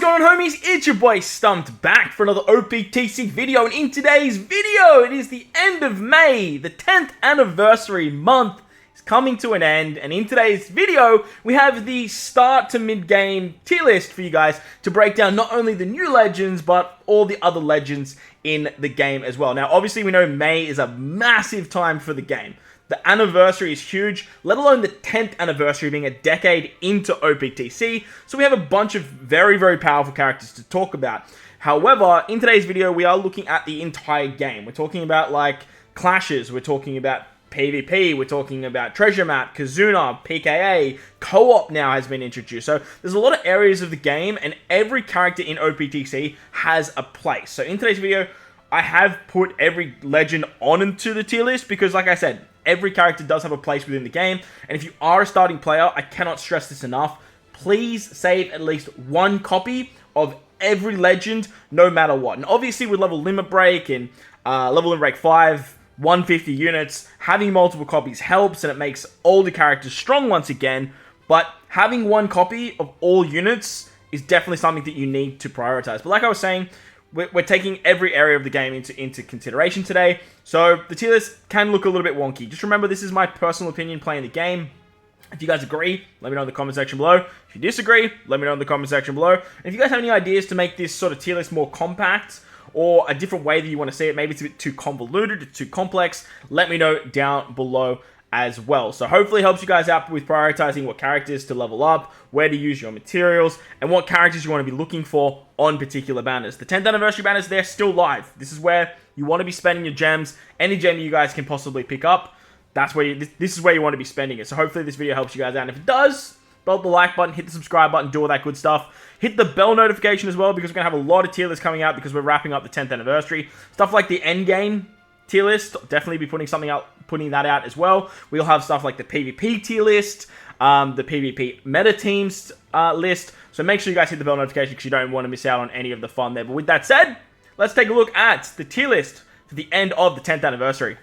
going on, homies? It's your boy Stumped back for another OPTC video, and in today's video, it is the end of May. The 10th anniversary month is coming to an end, and in today's video, we have the start to mid-game tier list for you guys to break down not only the new legends, but all the other legends in the game as well. Now, obviously, we know May is a massive time for the game. The anniversary is huge, let alone the 10th anniversary being a decade into OPTC, so we have a bunch of very, very powerful characters to talk about. However, in today's video, we are looking at the entire game. We're talking about, like, clashes, we're talking about PvP, we're talking about treasure map, Kizuna, PKA, co-op now has been introduced. So there's a lot of areas of the game, and every character in OPTC has a place. So in today's video, I have put every legend onto the tier list because, like I said, every character does have a place within the game, and if you are a starting player, I cannot stress this enough, please save at least one copy of every legend, no matter what. And obviously, with level limit break and level limit break 5, 150 units, having multiple copies helps, and it makes all the characters strong once again, but having one copy of all units is definitely something that you need to prioritize. But like I was saying, we're taking every area of the game into consideration today, so the tier list can look a little bit wonky. Just remember, this is my personal opinion playing the game. If you guys agree, let me know in the comment section below. If you disagree, let me know in the comment section below. And if you guys have any ideas to make this sort of tier list more compact, or a different way that you want to see it, maybe it's a bit too convoluted, or too complex, let me know down below as well. So hopefully it helps you guys out with prioritizing what characters to level up, where to use your materials, and what characters you want to be looking for on particular banners. The 10th anniversary banners, they're still live. This is where you want to be spending your gems. Any gem you guys can possibly pick up, that's where this is where you want to be spending it. So hopefully this video helps you guys out. And if it does, belt the like button, hit the subscribe button, do all that good stuff. Hit the bell notification as well, because we're going to have a lot of tier lists coming out because we're wrapping up the 10th anniversary. Stuff like the endgame tier list, definitely be putting that out as well. We'll have stuff like the PvP tier list, the PvP meta teams list. So make sure you guys hit the bell notification because you don't want to miss out on any of the fun there. But with that said, let's take a look at the tier list for the end of the 10th anniversary.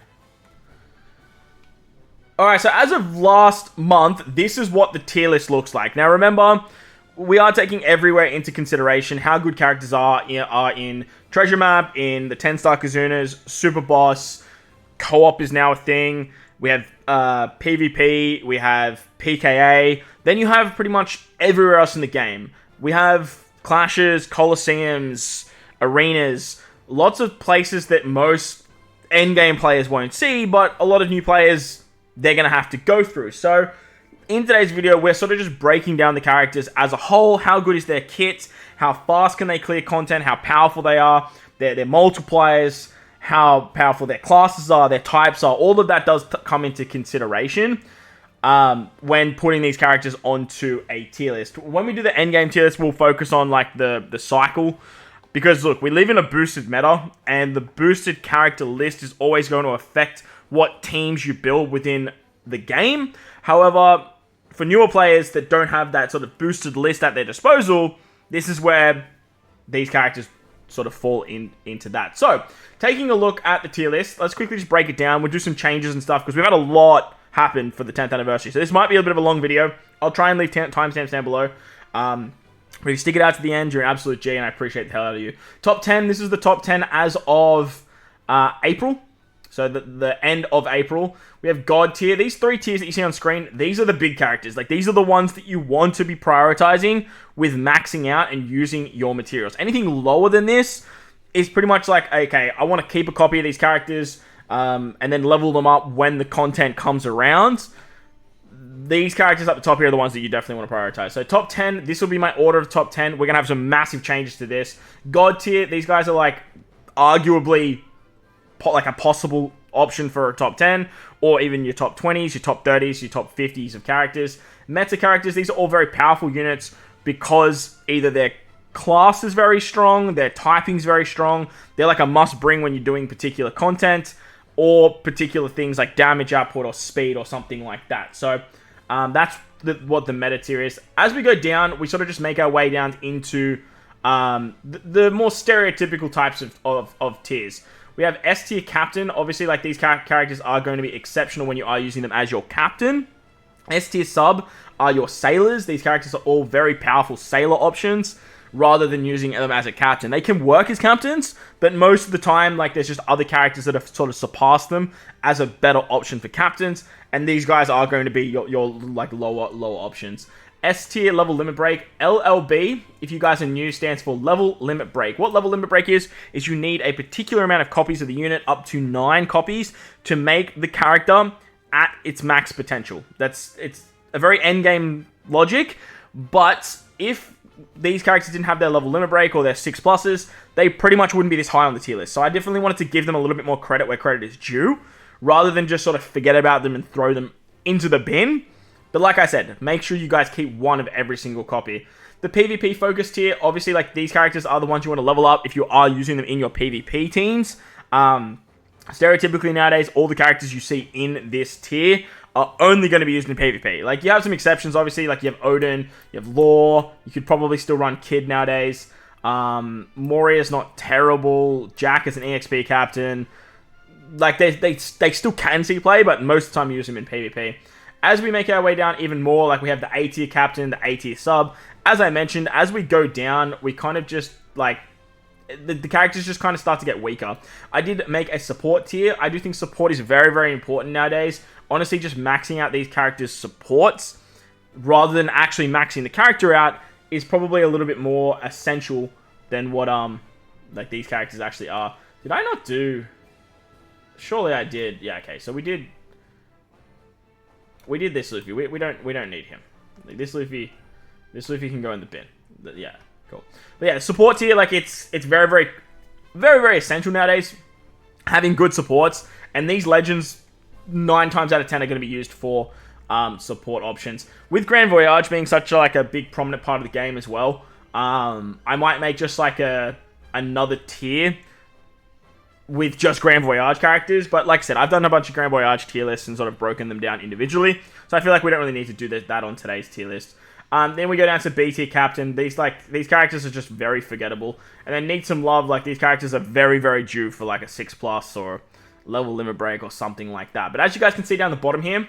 Alright, so as of last month, this is what the tier list looks like. Now remember, we are taking everywhere into consideration how good characters are in treasure map, in the 10-star Kizunas, super boss, co-op is now a thing. We have PvP, we have PKA. Then you have pretty much everywhere else in the game. We have clashes, coliseums, arenas, lots of places that most endgame players won't see, but a lot of new players, they're going to have to go through. So in today's video, we're sort of just breaking down the characters as a whole. How good is their kit? How fast can they clear content? How powerful they are? Their multipliers? How powerful their classes are? Their types are? All of that does come into consideration when putting these characters onto a tier list. When we do the endgame tier list, we'll focus on like the cycle. Because look, we live in a boosted meta, and the boosted character list is always going to affect what teams you build within the game. However, for newer players that don't have that sort of boosted list at their disposal, this is where these characters sort of fall into that. So, taking a look at the tier list, let's quickly just break it down. We'll do some changes and stuff, because we've had a lot happen for the 10th anniversary. So this might be a bit of a long video. I'll try and leave timestamps down below. If you stick it out to the end, you're an absolute G, and I appreciate the hell out of you. Top 10, this is the top 10 as of April. So the end of April. We have God tier. These three tiers that you see on screen, these are the big characters. Like, these are the ones that you want to be prioritizing with maxing out and using your materials. Anything lower than this is pretty much like, okay, I want to keep a copy of these characters and then level them up when the content comes around. These characters up the top here are the ones that you definitely want to prioritize. So top 10, this will be my order of top 10. We're going to have some massive changes to this. God tier, these guys are like arguably like a possible option for a top 10, or even your top 20s, your top 30s, your top 50s of characters. Meta characters, these are all very powerful units because either their class is very strong, their typing is very strong, they're like a must bring when you're doing particular content, or particular things like damage output or speed or something like that. So that's what the meta tier is. As we go down, we sort of just make our way down into the more stereotypical types of tiers. We have S tier captain. Obviously, like, these characters are going to be exceptional when you are using them as your captain. S tier sub are your sailors. These characters are all very powerful sailor options. rather than using them as a captain. They can work as captains, but most of the time, like, there's just other characters that have sort of surpassed them as a better option for captains, and these guys are going to be your like lower options. S tier level limit break. LLB, if you guys are new, stands for level limit break. What level limit break is you need a particular amount of copies of the unit, up to 9 copies, to make the character at its max potential. It's a very endgame logic, but if these characters didn't have their level limit break or their 6+s, they pretty much wouldn't be this high on the tier list. So I definitely wanted to give them a little bit more credit where credit is due, rather than just sort of forget about them and throw them into the bin. But like I said, make sure you guys keep one of every single copy. The PvP focus tier, obviously, like, these characters are the ones you want to level up if you are using them in your PvP teams. Stereotypically nowadays, all the characters you see in this tier are only going to be used in PvP. Like, you have some exceptions, obviously, like you have Odin, you have Law, you could probably still run Kid nowadays. Moria's not terrible, Jack is an EXP captain. Like, they still can see play, but most of the time you use them in PvP. As we make our way down even more, like, we have the A tier captain, the A tier sub. As I mentioned, as we go down, we kind of just, like, the characters just kind of start to get weaker. I did make a support tier. I do think support is very, very important nowadays. Honestly, just maxing out these characters' supports, rather than actually maxing the character out, is probably a little bit more essential than what, like, these characters actually are. Did I not do... Surely I did. Yeah, okay, so we did this Luffy. We don't need him. Like, this Luffy can go in the bin. Yeah, cool. But yeah, support tier, like, it's very, very, very, very essential nowadays, having good supports, and these legends 9 times out of 10 are going to be used for support options. With Grand Voyage being such a big prominent part of the game as well, I might make just like another tier with just Grand Voyage characters. But like I said, I've done a bunch of Grand Voyage tier lists and sort of broken them down individually. So I feel like we don't really need to do that on today's tier list. Then we go down to B tier captain. These characters are just very forgettable. And then need some love. Like, these characters are very, very due for like a 6+ or level limit break or something like that. But as you guys can see down the bottom here,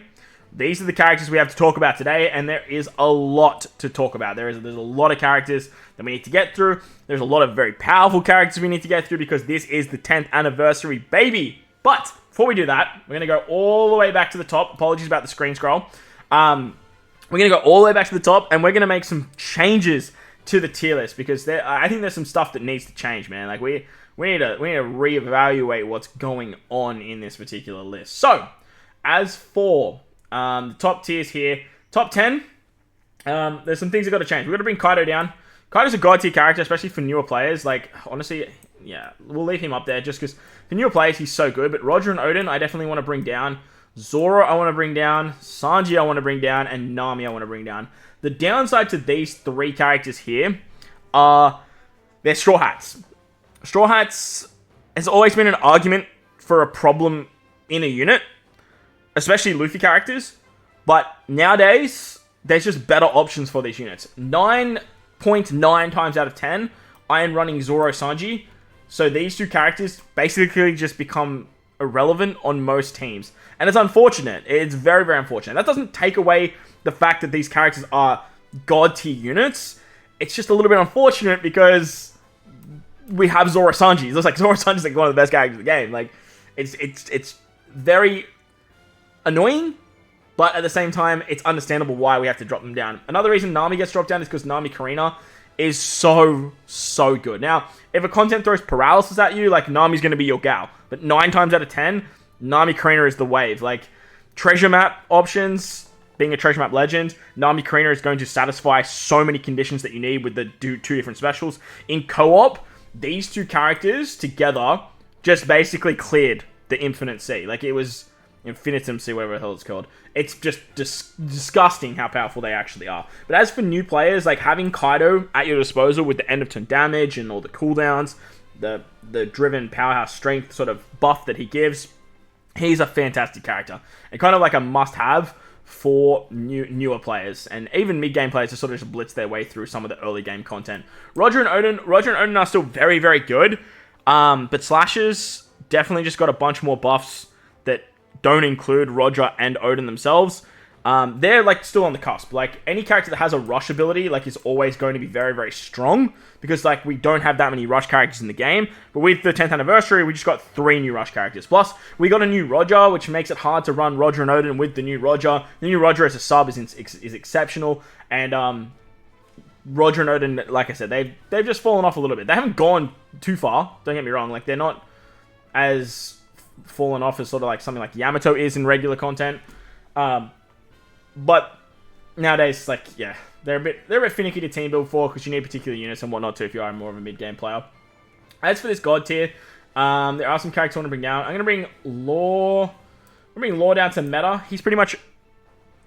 these are the characters we have to talk about today, and there is a lot to talk about. There's a lot of characters that we need to get through. There's a lot of very powerful characters we need to get through, because this is the 10th anniversary, baby! But before we do that, we're going to go all the way back to the top. Apologies about the screen scroll. We're going to go all the way back to the top, and we're going to make some changes to the tier list, because I think there's some stuff that needs to change, man. Like, we need to reevaluate what's going on in this particular list. So, as for the top tiers here, top 10, there's some things that got to change. We're going to bring Kaido down. Kaido's a god tier character, especially for newer players. Like, honestly, yeah, we'll leave him up there just because for newer players, he's so good. But Roger and Odin, I definitely want to bring down. Zoro, I want to bring down. Sanji, I want to bring down. And Nami, I want to bring down. The downside to these 3 characters here are they're Straw Hats. Straw Hats has always been an argument for a problem in a unit, especially Luffy characters. But nowadays, there's just better options for these units. 9.9 times out of 10, I am running Zoro Sanji. So these 2 characters basically just become irrelevant on most teams. And it's unfortunate. It's very, very unfortunate. That doesn't take away the fact that these characters are god tier units. It's just a little bit unfortunate because we have Zoro Sanji. It looks like Zoro Sanji is like one of the best characters in the game. Like, it's very annoying, but at the same time, it's understandable why we have to drop them down. Another reason Nami gets dropped down is because Nami Karina is so good. Now, if a content throws paralysis at you, like, Nami's going to be your gal. But 9 times out of 10, Nami Karina is the wave. Like, treasure map options, being a treasure map legend, Nami Karina is going to satisfy so many conditions that you need with the 2 different specials. In co-op, these 2 characters together just basically cleared the Infinite Sea. Like, it was Infinitum Sea, whatever the hell it's called. It's just disgusting how powerful they actually are. But as for new players, like, having Kaido at your disposal with the end of turn damage and all the cooldowns, the driven powerhouse strength sort of buff that he gives, he's a fantastic character. And kind of like a must-have for newer players. And even mid-game players to sort of just blitz their way through some of the early game content. Roger and Odin are still very, very good. But Slashers definitely just got a bunch more buffs that don't include Roger and Odin themselves. they're like still on the cusp. Like any character that has a rush ability like is always going to be very, very strong because like we don't have that many rush characters in the game. But with the 10th anniversary, we just got 3 new rush characters. Plus, we got a new Roger, which makes it hard to run Roger and Odin with the new Roger. The new Roger as a sub is exceptional, and Roger and Odin, like I said, they've just fallen off a little bit. They haven't gone too far. Don't get me wrong. Like they're not as fallen off as sort of like something like Yamato is in regular content. But nowadays, like, yeah, they're a bit finicky to team build for because you need particular units and whatnot too if you are more of a mid-game player. As for this God tier, there are some characters I want to bring down. I'm going to bring Law. I'm going to bring Law down to meta. He's pretty much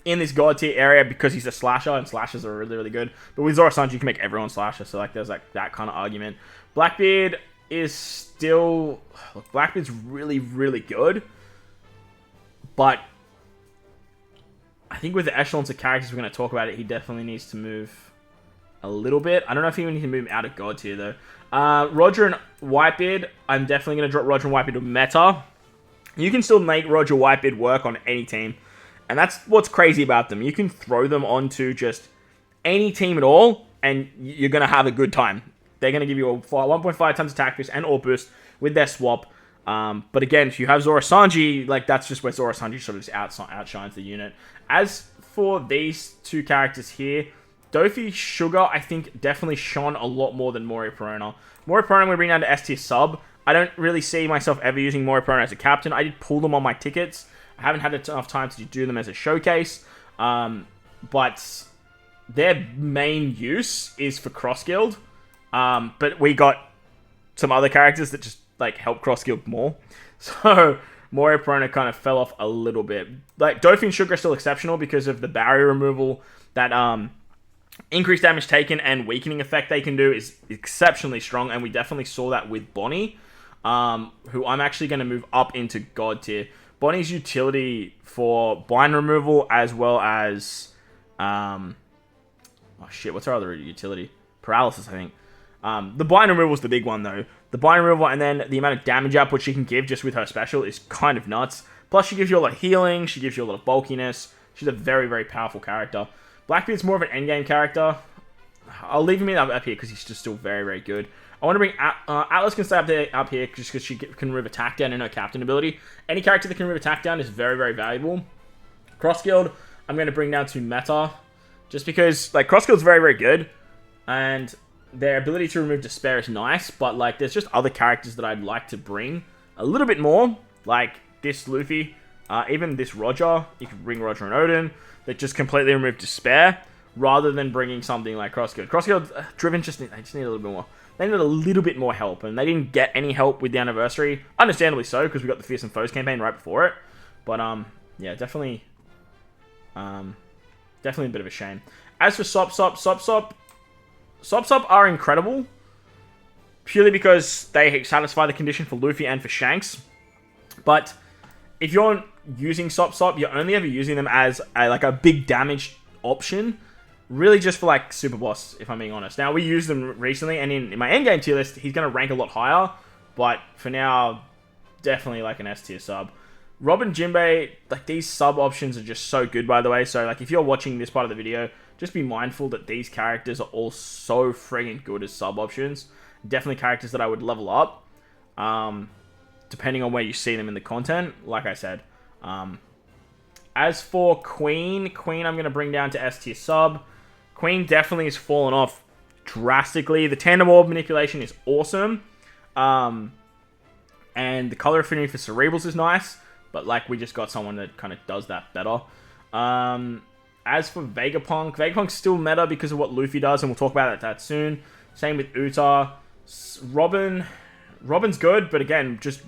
in this God tier area because he's a slasher, and slashers are really, really good. But with Zoro Sanji, you can make everyone slasher, so like there's like that kind of argument. Blackbeard is still... Look, Blackbeard's really, really good. But I think with the echelons of characters we're going to talk about he definitely needs to move a little bit. I don't know if he even needs to move him out of God tier, though. Roger and Whitebeard, I'm definitely going to drop Roger and Whitebeard to meta. You can still make Roger Whitebeard work on any team. And that's what's crazy about them. You can throw them onto just any team at all, and you're going to have a good time. They're going to give you a 1.5 times attack boost and AWP boost with their swap. But again, if you have Zoro Sanji, like that's just where Zoro Sanji sort of just outshines the unit. As for these two characters here, Dofi Sugar, I think, definitely shone a lot more than Mori Perona. Mori Perona I'm going to bring down to S tier sub. I don't really see myself ever using Mori Perona as a captain. I did pull them on my tickets. I haven't had enough time to do them as a showcase. But their main use is for cross guild. But we got some other characters that just like help cross guild more. So Mori Perona kind of fell off a little bit. Like Dofi and Sugar are still exceptional because of the barrier removal, that increased damage taken and weakening effect they can do is exceptionally strong, and we definitely saw that with Bonnie, who I'm actually going to move up into God tier. Bonnie's utility for blind removal as well as oh shit, what's her other utility? Paralysis, I think. The blind removal is the big one though. The blind removal and then the amount of damage output she can give just with her special is kind of nuts. Plus she gives you a lot of healing, she gives you a lot of bulkiness. She's a very, very powerful character. Blackbeard's more of an endgame character. I'll leave him up here because he's just still very, very good. I want to bring Atlas can stay up here just because she can remove attack down in her captain ability. Any character that can remove attack down is very, very valuable. Cross Guild, I'm going to bring down to meta. Just because like Cross Guild's very, very good. And their ability to remove despair is nice. But like there's just other characters that I'd like to bring a little bit more. Like this Luffy. Even this Roger. You can bring Roger and Odin. That just completely remove despair. Rather than bringing something like Cross Guild. Cross Guild Driven they just need a little bit more. They needed a little bit more help, and they didn't get any help with the anniversary. Understandably so, because we got the Fearsome Foes campaign right before it. But, yeah, definitely a bit of a shame. As for Sop are incredible. Purely because they satisfy the condition for Luffy and for Shanks. But if you're using Sop, you're only ever using them as a big damage option. Really just for, like, Super Boss, if I'm being honest. Now, we used them recently, and in my endgame tier list, he's going to rank a lot higher. But for now, definitely, like, an S tier sub. Rob and Jinbei, like, these sub options are just so good, by the way. So, like, if you're watching this part of the video, just be mindful that these characters are all so friggin' good as sub options. Definitely characters that I would level up. Depending on where you see them in the content, like I said. As for Queen I'm going to bring down to S tier sub. Queen definitely has fallen off drastically. The tandem orb manipulation is awesome. And the color affinity for cerebrals is nice. But like we just got someone that kind of does that better. As for Vegapunk's still meta because of what Luffy does. And we'll talk about that soon. Same with Uta. Robin's good. But again, just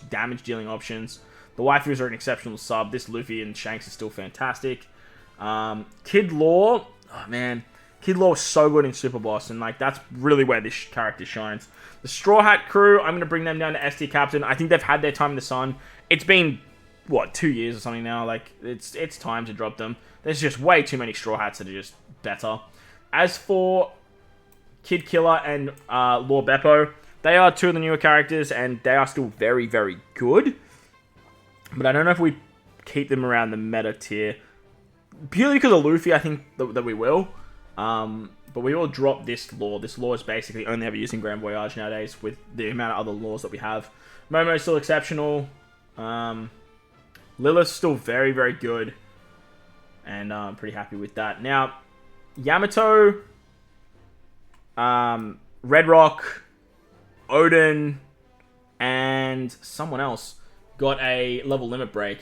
damage dealing options. The waifus are an exceptional sub. This Luffy and Shanks is still fantastic. Kid Law. Oh, man. Kid Law is so good in Super Boss. And, like, that's really where this character shines. The Straw Hat crew, I'm going to bring them down to S tier captain. I think they've had their time in the sun. It's been, 2 years or something now? Like, it's time to drop them. There's just way too many Straw Hats that are just better. As for Kid Killer and Law Beppo, they are two of the newer characters. And they are still very, very good. But I don't know if we keep them around the meta tier. purely because of Luffy, I think that we will. But we will drop this lore. This lore is basically only ever used in Grand Voyage nowadays with the amount of other lores that we have. Momo's still exceptional. Lilith's still very, very good. And I'm pretty happy with that. Now, Yamato, Red Rock, Odin, and someone else got a level limit break.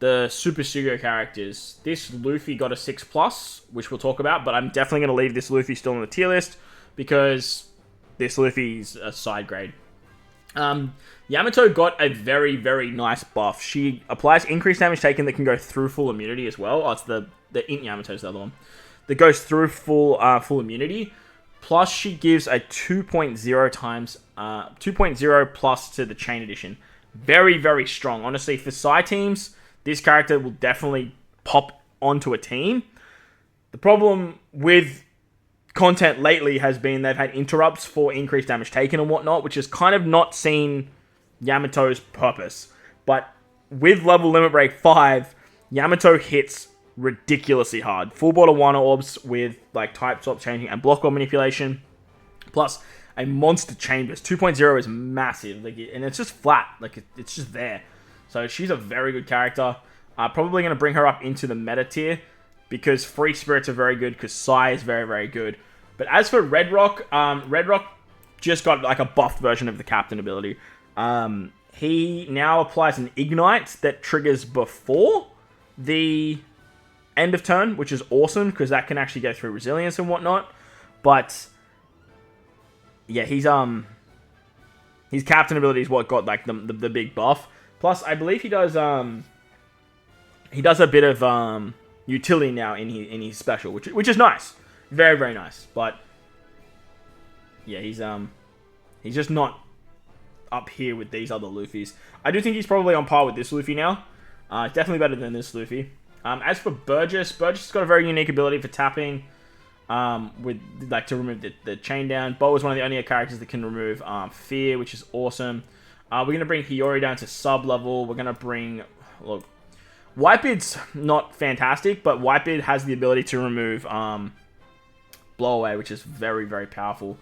The Super Sugo characters. This Luffy got a 6+, which we'll talk about, but I'm definitely going to leave this Luffy still on the tier list because this Luffy's a side grade. Yamato got a very, very nice buff. She applies increased damage taken that can go through full immunity as well. Oh, it's the Int Yamato's the other one. That goes through full immunity. Plus, she gives a 2.0 plus to the Chain Edition. Very, very strong. Honestly, for side teams, this character will definitely pop onto a team. The problem with content lately has been they've had interrupts for increased damage taken and whatnot, which has kind of not seen Yamato's purpose. But with level limit break 5, Yamato hits ridiculously hard. Full bottle 1 orbs with like type swap changing and block orb manipulation. Plus a monster chambers. 2.0 is massive. And it's just flat. It's just there. So she's a very good character. Probably going to bring her up into the meta tier because Free Spirits are very good because Sai is very, very good. But as for Red Rock just got like a buffed version of the Captain ability. He now applies an Ignite that triggers before the end of turn, which is awesome because that can actually go through resilience and whatnot. But yeah, his Captain ability is what got like the big buff. Plus, I believe he does a bit of utility now in his special, which is nice, very, very nice. But yeah, he's just not up here with these other Luffys. I do think he's probably on par with this Luffy now. Definitely better than this Luffy. As for Burgess has got a very unique ability for tapping, with like to remove the chain down. Bo is one of the only characters that can remove fear, which is awesome. We're going to bring Hiyori down to sub-level. We're going to bring... Look, Whitebeard's not fantastic, but Whitebeard has the ability to remove Blow Away, which is very, very powerful.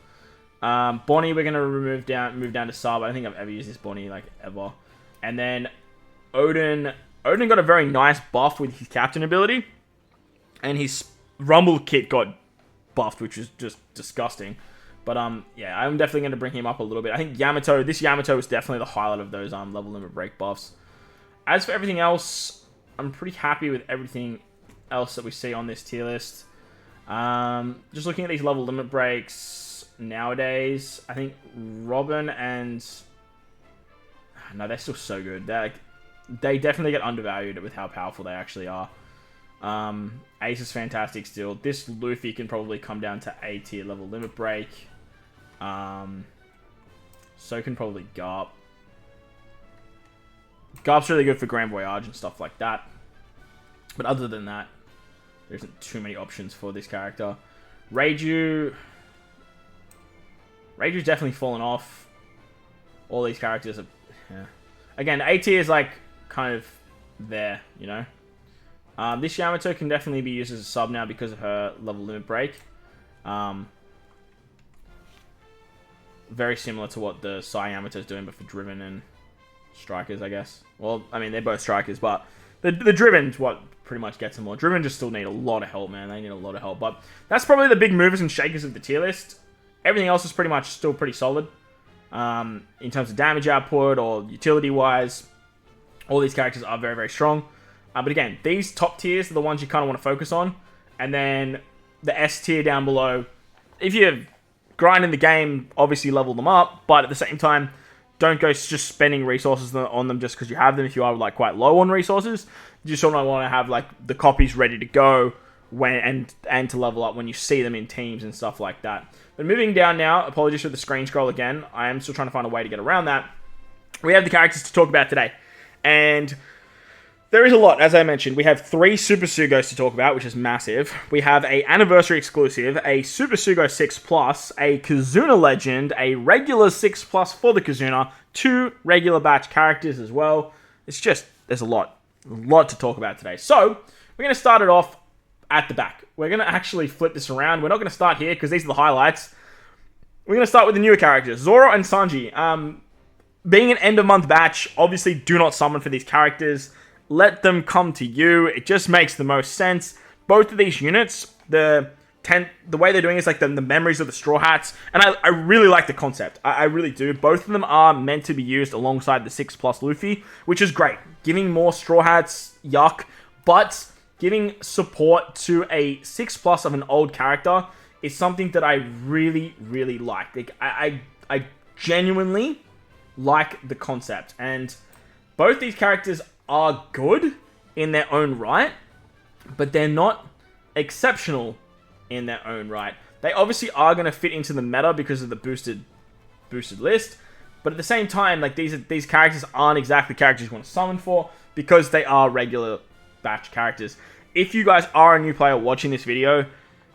Bonnie, we're going to move down to sub. I don't think I've ever used this Bonnie, like, ever. And then Odin got a very nice buff with his Captain ability. And his Rumble kit got buffed, which is just disgusting. But, yeah, I'm definitely going to bring him up a little bit. I think this Yamato is definitely the highlight of those level limit break buffs. As for everything else, I'm pretty happy with everything else that we see on this tier list. Just looking at these level limit breaks nowadays, I think Robin and... No, they're still so good. They definitely get undervalued with how powerful they actually are. Ace is fantastic still. This Luffy can probably come down to A tier level limit break. So can probably Garp. Garp's really good for Grand Voyage and stuff like that. But other than that, there isn't too many options for this character. Reiju... Reiju's definitely fallen off. All these characters are... Yeah. Again, A tier is like kind of there, you know? This Yamato can definitely be used as a sub now because of her level limit break. Very similar to what the Sai Yamato is doing, but for Driven and Strikers, I guess. Well, I mean, they're both Strikers, but the Driven's what pretty much gets them more. Driven just still need a lot of help, man. They need a lot of help. But that's probably the big movers and shakers of the tier list. Everything else is pretty much still pretty solid. In terms of damage output or utility-wise, all these characters are very, very strong. But again, these top tiers are the ones you kind of want to focus on. And then the S tier down below, if you're grinding the game, obviously level them up. But at the same time, don't go just spending resources on them just because you have them. If you are like quite low on resources, you just don't want to have like the copies ready to go and to level up when you see them in teams and stuff like that. But moving down now, apologies for the screen scroll again. I am still trying to find a way to get around that. We have the characters to talk about today. And there is a lot, as I mentioned. We have 3 Super Sugos to talk about, which is massive. We have a Anniversary exclusive, a Super Sugo 6+, a Kizuna Legend, a regular 6+ for the Kizuna, 2 regular batch characters as well. It's just, there's a lot to talk about today. So, we're going to start it off at the back. We're going to actually flip this around. We're not going to start here because these are the highlights. We're going to start with the newer characters, Zoro and Sanji. Being an end-of-month batch, obviously do not summon for these characters. Let them come to you. It just makes the most sense. Both of these units, the way they're doing is like the memories of the Strawhats, and I really like the concept. I really do. Both of them are meant to be used alongside the 6+ Luffy, which is great. Giving more Strawhats, yuck, but giving support to a 6+ of an old character is something that I really, really like. Like I genuinely like the concept, and both these characters are good in their own right, but they're not exceptional in their own right. They obviously are going to fit into the meta because of the boosted list, but at the same time, like these characters aren't exactly characters you want to summon for because they are regular batch characters. If you guys are a new player watching this video,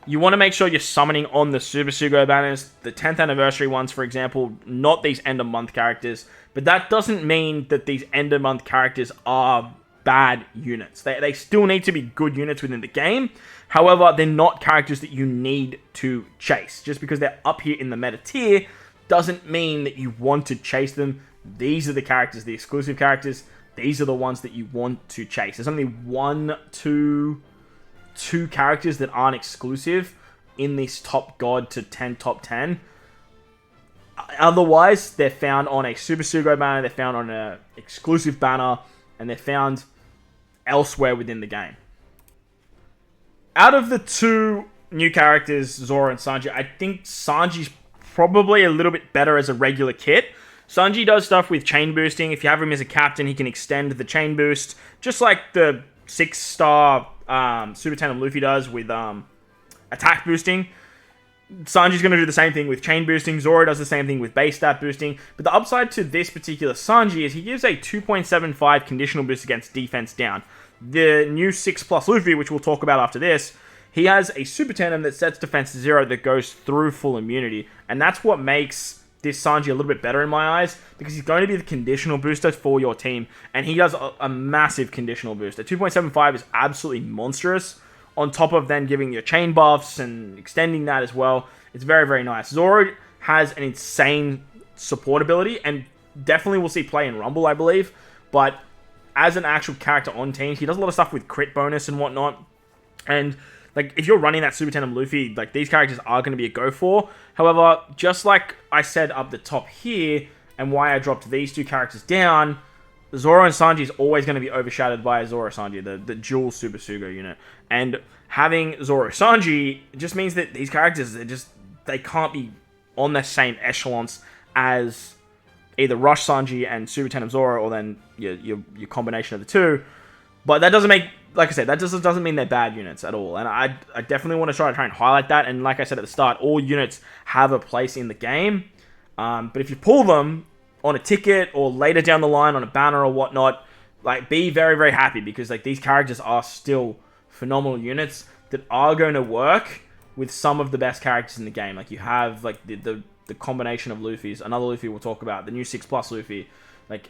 you want to make sure you're summoning on the Super Sugo banners, the 10th anniversary ones, for example, not these end-of-month characters. But that doesn't mean that these end-of-month characters are bad units. They still need to be good units within the game. However, they're not characters that you need to chase. Just because they're up here in the meta tier doesn't mean that you want to chase them. These are the characters, the exclusive characters. These are the ones that you want to chase. There's only two characters that aren't exclusive in this top god to 10 top 10. Otherwise, they're found on a Super Sugo banner, they're found on an exclusive banner, and they're found elsewhere within the game. Out of the two new characters, Zoro and Sanji, I think Sanji's probably a little bit better as a regular kit. Sanji does stuff with chain boosting. If you have him as a captain, he can extend the chain boost, just like the 6-star Super Tandem Luffy does with attack boosting. Sanji's going to do the same thing with chain boosting. Zoro does the same thing with base stat boosting. But the upside to this particular Sanji is he gives a 2.75 conditional boost against defense down. The new 6+ Luffy, which we'll talk about after this, he has a Super Tandem that sets defense to 0 that goes through full immunity. And that's what makes this Sanji a little bit better in my eyes, because he's going to be the conditional booster for your team, and he does a massive conditional boost. A 2.75 is absolutely monstrous, on top of then giving your chain buffs and extending that as well. It's very, very nice. Zoro has an insane support ability, and definitely will see play in Rumble, I believe, but as an actual character on teams, he does a lot of stuff with crit bonus and whatnot, and like, if you're running that Super Tandem Luffy, like, these characters are going to be a go for. However, just like I said up the top here, and why I dropped these two characters down, Zoro and Sanji is always going to be overshadowed by Zoro Sanji, the dual Super Sugo unit. And having Zoro Sanji just means that these characters, they can't be on the same echelons as either Rush Sanji and Super Tandem Zoro, or then your combination of the two. But that doesn't make, like I said, that just doesn't mean they're bad units at all. And I definitely want to try and highlight that. And like I said at the start, all units have a place in the game. But if you pull them on a ticket or later down the line on a banner or whatnot, like, be very, very happy, because like these characters are still phenomenal units that are going to work with some of the best characters in the game. Like, you have like the combination of Luffy's, another Luffy we'll talk about, the new 6+ Luffy. Like,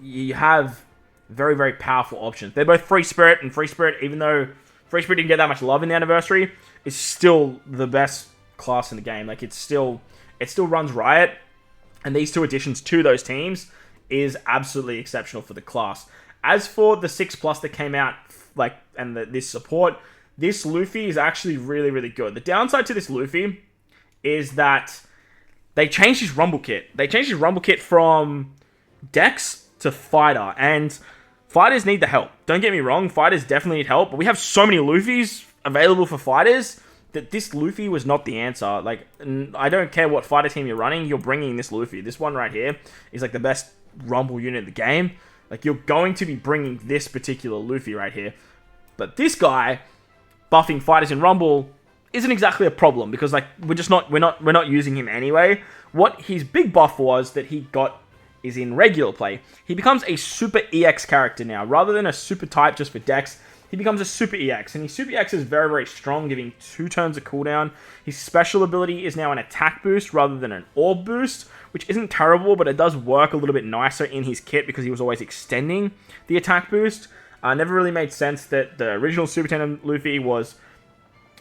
you have very, very powerful options. They're both Free Spirit, and Free Spirit, even though Free Spirit didn't get that much love in the anniversary, is still the best class in the game. Like, it still runs riot, and these two additions to those teams is absolutely exceptional for the class. As for the 6+ that came out, like, and this support, this Luffy is actually really, really good. The downside to this Luffy is that they changed his Rumble kit. They changed his Rumble kit from Dex to Fighter, and Fighters need the help. Don't get me wrong, Fighters definitely need help, but we have so many Luffys available for Fighters that this Luffy was not the answer. Like, I don't care what fighter team you're running, you're bringing this Luffy. This one right here is like the best Rumble unit in the game. Like, you're going to be bringing this particular Luffy right here. But this guy buffing Fighters in Rumble isn't exactly a problem, because like we're not using him anyway. What his big buff was that he got is in regular play. He becomes a Super EX character now. Rather than a Super type just for Dex, he becomes a Super EX. And his Super EX is very, very strong, giving 2 turns of cooldown. His special ability is now an attack boost rather than an orb boost, which isn't terrible, but it does work a little bit nicer in his kit because he was always extending the attack boost. Never really made sense that the original Super Tandem Luffy was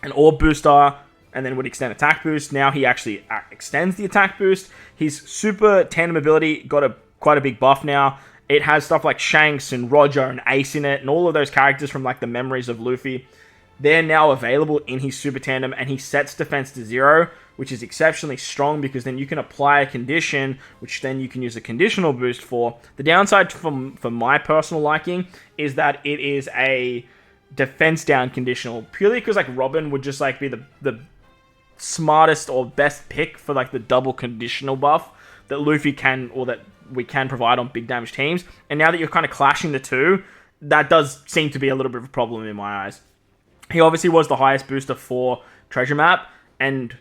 an orb booster and then would extend attack boost. Now he actually extends the attack boost. His Super Tandem ability got quite a big buff now. It has stuff like Shanks and Roger and Ace in it, and all of those characters from like the memories of Luffy. They're now available in his Super Tandem, and he sets defense to 0, which is exceptionally strong because then you can apply a condition, which then you can use a conditional boost for. The downside for my personal liking is that it is a defense down conditional, purely because like Robin would just like be the smartest or best pick for like the double conditional buff that Luffy can, or that we can provide on big damage teams. And now that you're kind of clashing the two, that does seem to be a little bit of a problem in my eyes. He obviously was the highest booster for Treasure Map, and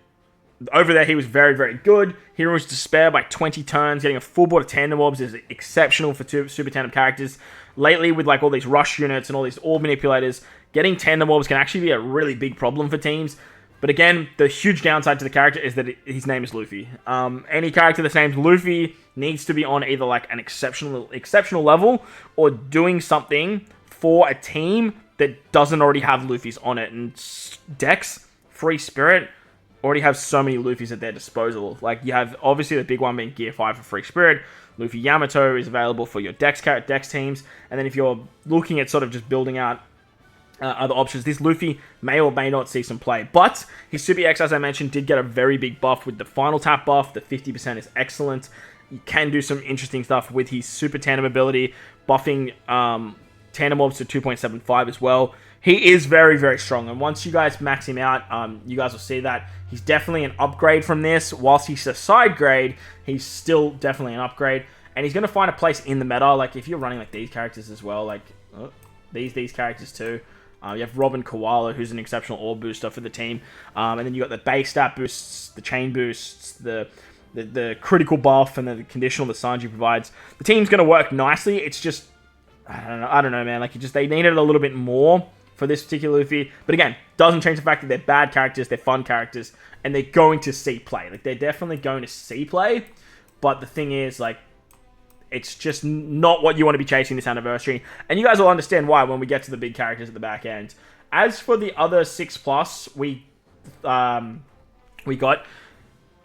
over there he was very, very good. Hero's Despair by 20 turns, getting a full board of Tandem Orbs is exceptional for Super Tandem characters. Lately, with like all these rush units and all these orb manipulators, getting Tandem Orbs can actually be a really big problem for teams. But again, the huge downside to the character is that his name is Luffy. Any character that's named Luffy needs to be on either like an exceptional level or doing something for a team that doesn't already have Luffys on it. And Dex, Free Spirit, already have so many Luffys at their disposal. Like, you have, obviously, the big one being Gear 5 for Free Spirit. Luffy Yamato is available for your Dex teams. And then if you're looking at sort of just building out other options, this Luffy may or may not see some play. But his Super X, as I mentioned, did get a very big buff with the final tap buff. The 50% is excellent. You can do some interesting stuff with his Super Tandem ability, buffing Tandem Orbs to 2.75 as well. He is very, very strong, and once you guys max him out, you guys will see that he's definitely an upgrade from this. Whilst he's a side grade, he's still definitely an upgrade, and he's going to find a place in the meta. Like, if you're running like these characters as well, like these characters too. You have Robin Koala, who's an exceptional orb booster for the team, and then you got the base stat boosts, the chain boosts, the critical buff, and then the conditional that Sanji provides. The team's going to work nicely. It's just, I don't know, man. Like, they needed a little bit more for this particular Luffy. But again, doesn't change the fact that they're bad characters, they're fun characters, and they're going to see play. Like, they're definitely going to see play. But the thing is, like, it's just not what you want to be chasing this anniversary. And you guys will understand why when we get to the big characters at the back end. As for the other 6+, we got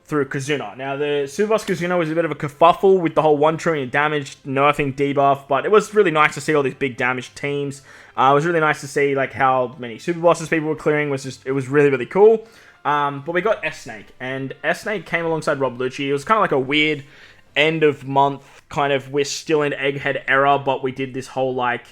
through Kizuna. Now, the Super Boss Kizuna was a bit of a kerfuffle with the whole 1 trillion damage nerfing debuff, but it was really nice to see all these big damage teams. It was really nice to see like how many Super Bosses people were clearing. It was really, really cool. But we got S-Snake, and S-Snake came alongside Rob Lucci. It was kind of like a weird end of month kind of, we're still in Egghead era, but we did this whole like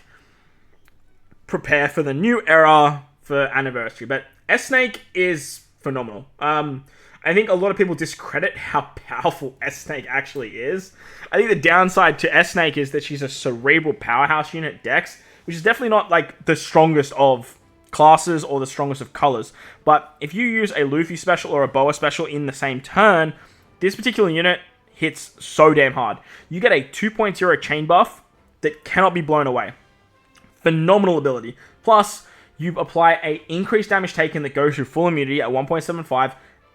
prepare for the new era for anniversary. But S-Snake is phenomenal. I think a lot of people discredit how powerful S-Snake actually is. I think the downside to S-Snake is that she's a cerebral powerhouse unit Dex, which is definitely not like the strongest of classes or the strongest of colors. But if you use a Luffy special or a Boa special in the same turn, this particular unit hits so damn hard. You get a 2.0 chain buff that cannot be blown away. Phenomenal ability. Plus, you apply a increased damage taken that goes through full immunity at 1.75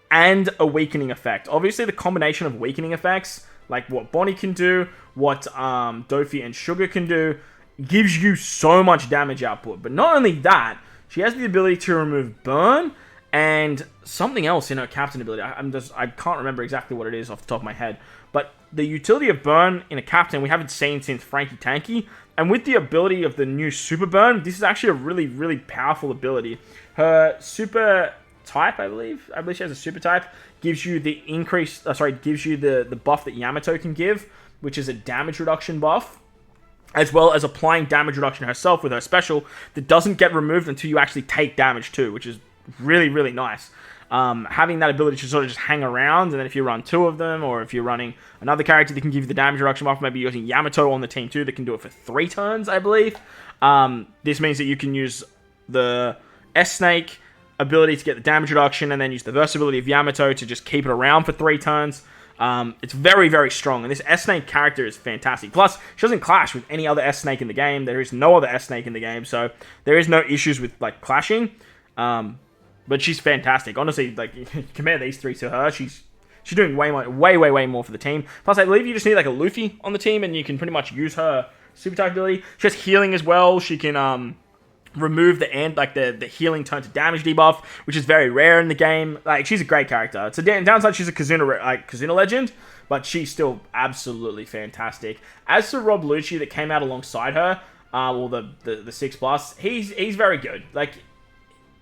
and a weakening effect. Obviously, the combination of weakening effects, like what Bonnie can do, what Dofi and Sugar can do, gives you so much damage output. But not only that, she has the ability to remove burn and something else in her captain ability. I can't remember exactly what it is off the top of my head. But the utility of burn in a captain we haven't seen since Frankie Tanky. And with the ability of the new super burn, this is actually a really, really powerful ability. Her super type, I believe she has a super type, gives you the gives you the buff that Yamato can give, which is a damage reduction buff, as well as applying damage reduction herself with her special that doesn't get removed until you actually take damage too, which is really, really nice. Having that ability to sort of just hang around, and then if you run 2 of them, or if you're running another character that can give you the damage reduction buff, maybe using Yamato on the team too, that can do it for 3 turns, I believe. This means that you can use the S-Snake ability to get the damage reduction, and then use the versatility of Yamato to just keep it around for 3 turns. It's very, very strong, and this S-Snake character is fantastic. Plus, she doesn't clash with any other S-Snake in the game. There is no other S-Snake in the game, so there is no issues with like clashing. But she's fantastic. Honestly, like, compare these 3 to her, she's doing way more for the team. Plus, I believe you just need like a Luffy on the team, and you can pretty much use her super type ability. She has healing as well. She can remove the end, like the healing turn to damage debuff, which is very rare in the game. Like, she's a great character. It's a downside, she's a Kizuna legend, but she's still absolutely fantastic. As for Rob Lucci that came out alongside her, or the 6+, he's very good. Like,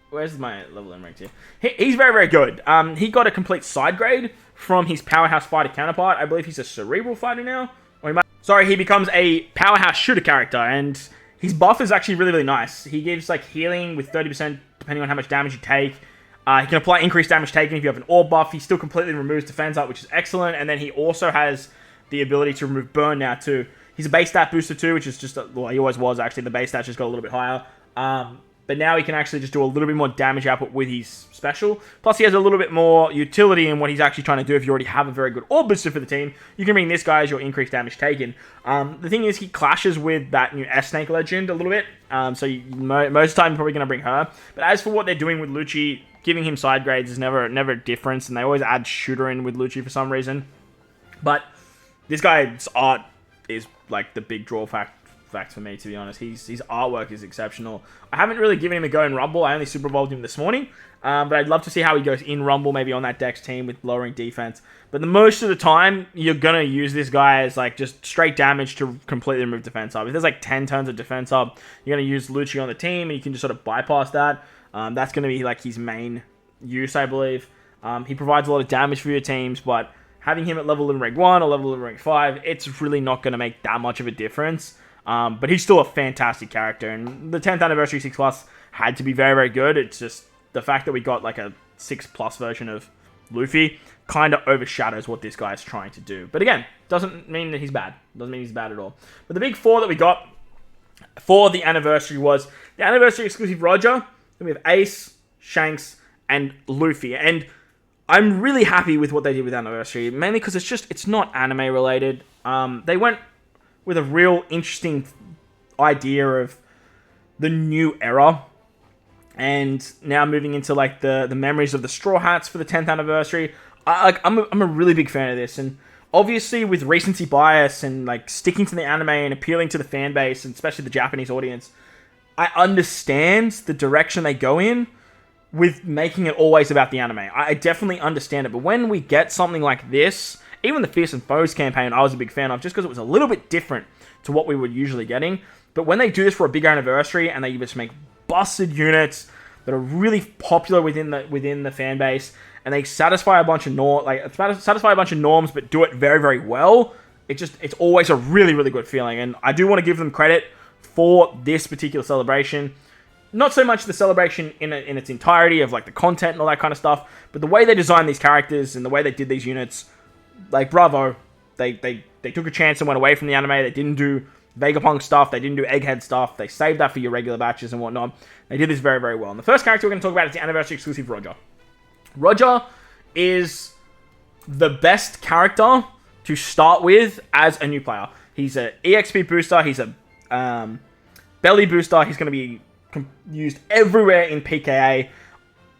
where's my level in rank here? He's very, very good. He got a complete side grade from his powerhouse fighter counterpart. I believe he's a cerebral fighter now. Or he becomes a powerhouse shooter character, and his buff is actually really, really nice. He gives, like, healing with 30% depending on how much damage you take. He can apply increased damage taken if you have an orb buff. He still completely removes defense up, which is excellent. And then he also has the ability to remove burn now, too. He's a base stat booster, too, which is just... well, he always was, actually. The base stat just got a little bit higher. But now he can actually just do a little bit more damage output with his special. Plus, he has a little bit more utility in what he's actually trying to do. If you already have a very good orb booster for the team, you can bring this guy as your increased damage taken. The thing is, he clashes with that new S-Snake legend a little bit. So most of the time, you're probably going to bring her. But as for what they're doing with Lucci, giving him side grades is never a difference. And they always add shooter in with Lucci for some reason. But this guy's art is like the big draw fact for me, to be honest. His artwork is exceptional. I haven't really given him a go in Rumble. I only Super Evolved him this morning. But I'd love to see how he goes in Rumble, maybe on that Dex team with lowering defense. But the most of the time, you're going to use this guy as like just straight damage to completely remove defense up. If there's like 10 turns of defense up, you're going to use Lucci on the team, and you can just sort of bypass that. That's going to be like his main use, I believe. He provides a lot of damage for your teams, but having him at level in rank 1 or level in rank 5, it's really not going to make that much of a difference. But he's still a fantastic character, and the 10th Anniversary 6+ had to be very, very good. It's just the fact that we got like a 6+ version of Luffy kind of overshadows what this guy is trying to do. But again, doesn't mean that he's bad. Doesn't mean he's bad at all. But the big 4 that we got for the anniversary was the anniversary exclusive Roger. Then we have Ace, Shanks, and Luffy. And I'm really happy with what they did with Anniversary, mainly because it's not anime related. They went with a real interesting idea of the new era, and now moving into like the memories of the Strawhats for the 10th anniversary. I'm a really big fan of this, and obviously with recency bias and like sticking to the anime and appealing to the fan base, and especially the Japanese audience, I understand the direction they go in with making it always about the anime. I definitely understand it, but when we get something like this, even the Fierce and Foes campaign, I was a big fan of, just because it was a little bit different to what we were usually getting. But when they do this for a big anniversary, and they just make busted units that are really popular within the fan base, and they satisfy a bunch of norms, but do it very, very well, it's always a really, really good feeling. And I do want to give them credit for this particular celebration. Not so much the celebration in its entirety of like the content and all that kind of stuff, but the way they designed these characters and the way they did these units. Like, bravo. They took a chance and went away from the anime. They didn't do Vegapunk stuff. They didn't do Egghead stuff. They saved that for your regular batches and whatnot. They did this very, very well. And the first character we're going to talk about is the anniversary exclusive Roger. Roger is the best character to start with as a new player. He's an EXP booster. He's a belly booster. He's going to be used everywhere in PKA.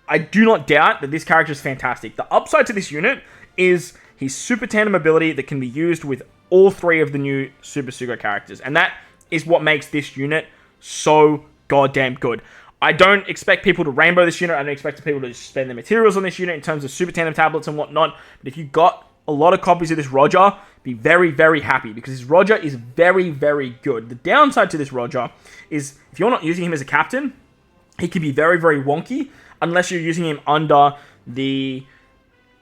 I do not doubt that this character is fantastic. The upside to this unit is his Super Tandem ability that can be used with all 3 of the new Super Sugo characters. And that is what makes this unit so goddamn good. I don't expect people to rainbow this unit. I don't expect people to spend their materials on this unit in terms of Super Tandem tablets and whatnot. But if you got a lot of copies of this Roger, be very, very happy, because this Roger is very, very good. The downside to this Roger is if you're not using him as a captain, he can be very, very wonky unless you're using him under the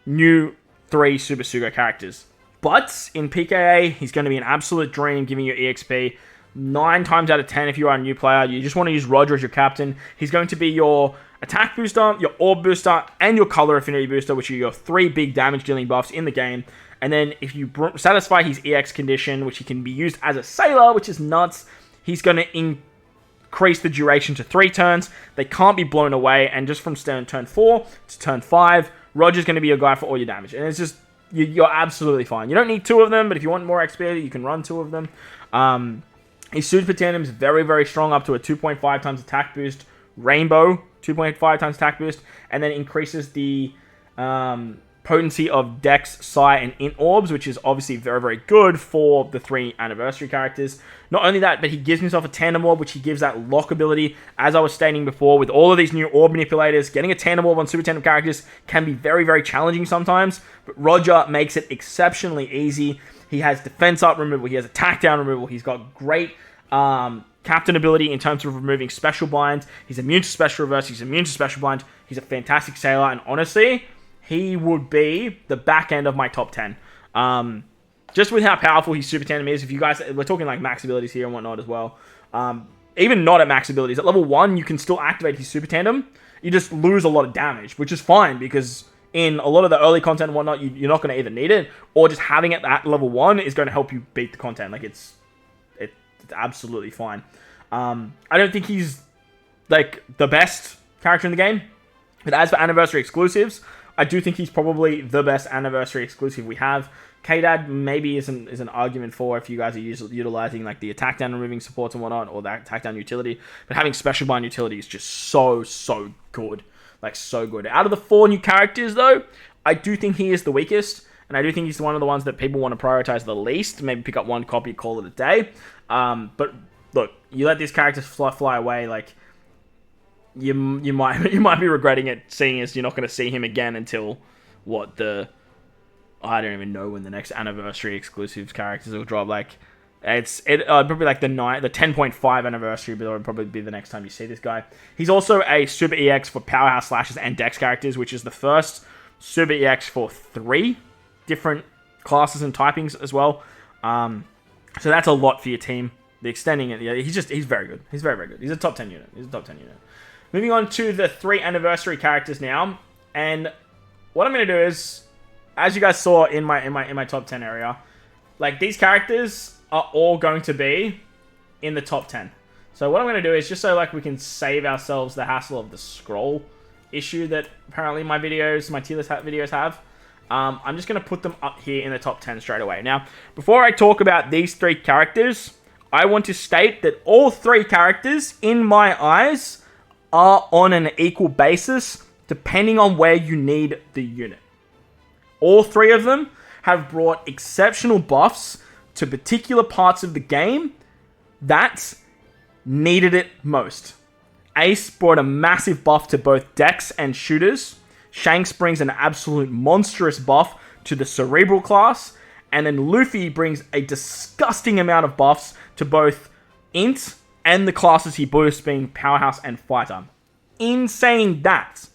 new 3 Super Sugo characters. But in PKA, he's going to be an absolute dream, giving you EXP 9 times out of 10 if you are a new player. You just want to use Roger as your captain. He's going to be your attack booster, your orb booster, and your color affinity booster, which are your 3 big damage dealing buffs in the game. And then if you satisfy his EX condition, which he can be used as a sailor, which is nuts, he's going to increase the duration to 3 turns. They can't be blown away, and just from turn 4 to turn 5, Roger's going to be your guy for all your damage. And it's just, you're absolutely fine. You don't need 2 of them, but if you want more XP, you can run 2 of them. His Super Tandem is very, very strong, up to a 2.5 times attack boost. Rainbow, 2.5 times attack boost. And then increases the potency of Dex, Psi, and Int Orbs, which is obviously very, very good for the 3 anniversary characters. Not only that, but he gives himself a Tandem Orb, which he gives that lock ability. As I was stating before, with all of these new Orb manipulators, getting a Tandem Orb on Super Tandem characters can be very, very challenging sometimes, but Roger makes it exceptionally easy. He has defense up removal, he has attack down removal, he's got great captain ability in terms of removing special blinds. He's immune to special reverse, he's immune to special blind, he's a fantastic sailor, and honestly, he would be the back end of my top 10. Just with how powerful his Super Tandem is. If you guys, we're talking like max abilities here and whatnot as well. Even not at max abilities. At level 1, you can still activate his Super Tandem. You just lose a lot of damage, which is fine because in a lot of the early content and whatnot, you're not going to either need it, or just having it at level 1 is going to help you beat the content. Like, it's absolutely fine. I don't think he's like the best character in the game. But as for anniversary exclusives, I do think he's probably the best anniversary exclusive we have. K-Dad maybe is an argument for if you guys are utilizing like the attack down removing supports and whatnot, or that attack down utility. But having special bind utility is just so good. Like, so good. Out of the 4 new characters, though, I do think he is the weakest. And I do think he's one of the ones that people want to prioritize the least. Maybe pick up one copy, call it a day. But look, you let these characters fly away, like, you might be regretting it, seeing as you're not going to see him again until I don't even know when the next anniversary exclusives characters will drop. Like, probably like the 10.5 anniversary, but it'll probably be the next time you see this guy. He's also a Super EX for Powerhouse Slashes and Dex characters, which is the first Super EX for 3 different classes and typings as well. So that's a lot for your team. The extending it, yeah, he's very good. He's very, very good. He's a top 10 unit. Moving on to the 3 anniversary characters now, and what I'm going to do is, as you guys saw in my top 10 area, like, these characters are all going to be in the top 10. So what I'm going to do is, just so like we can save ourselves the hassle of the scroll issue that apparently my tier list videos have, I'm just going to put them up here in the top 10 straight away. Now, before I talk about these 3 characters, I want to state that all 3 characters, in my eyes, are on an equal basis, depending on where you need the unit. All 3 of them have brought exceptional buffs to particular parts of the game that needed it most. Ace brought a massive buff to both Dex and shooters. Shanks brings an absolute monstrous buff to the Cerebral class. And then Luffy brings a disgusting amount of buffs to both Int and the classes he boosts, being Powerhouse and Fighter. In saying that,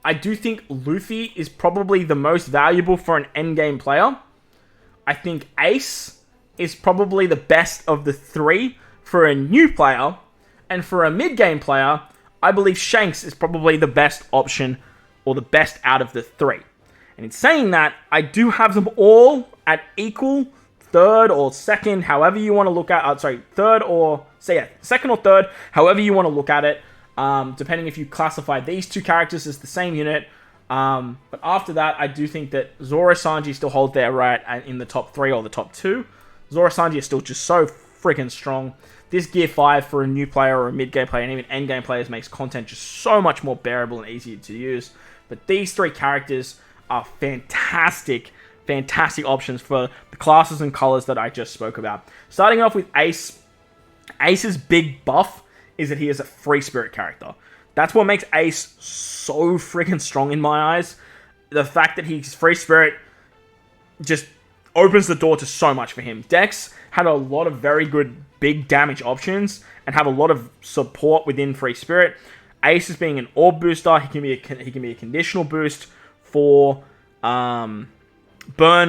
I do think Luffy is probably the most valuable for an endgame player. I think Ace is probably the best of the 3 for a new player. And for a mid-game player, I believe Shanks is probably the best option, or the best out of the 3. And in saying that, I do have them all at equal, 3rd or 2nd, however you want to look at it. Second or 3rd, however you want to look at it. Depending if you classify these 2 characters as the same unit. But after that, I do think that Zoro Sanji still hold their right in the top 3 or the top 2. Zoro Sanji is still just so freaking strong. This Gear 5 for a new player or a mid-game player and even end-game players makes content just so much more bearable and easier to use. But these 3 characters are fantastic options for the classes and colors that I just spoke about. Starting off with Ace. Ace's big buff is that he is a free spirit character. That's what makes Ace so freaking strong in my eyes. The fact that he's free spirit just opens the door to so much for him. Dex had a lot of very good big damage options and have a lot of support within free spirit. Ace is being an orb booster. He can be a conditional boost for burn,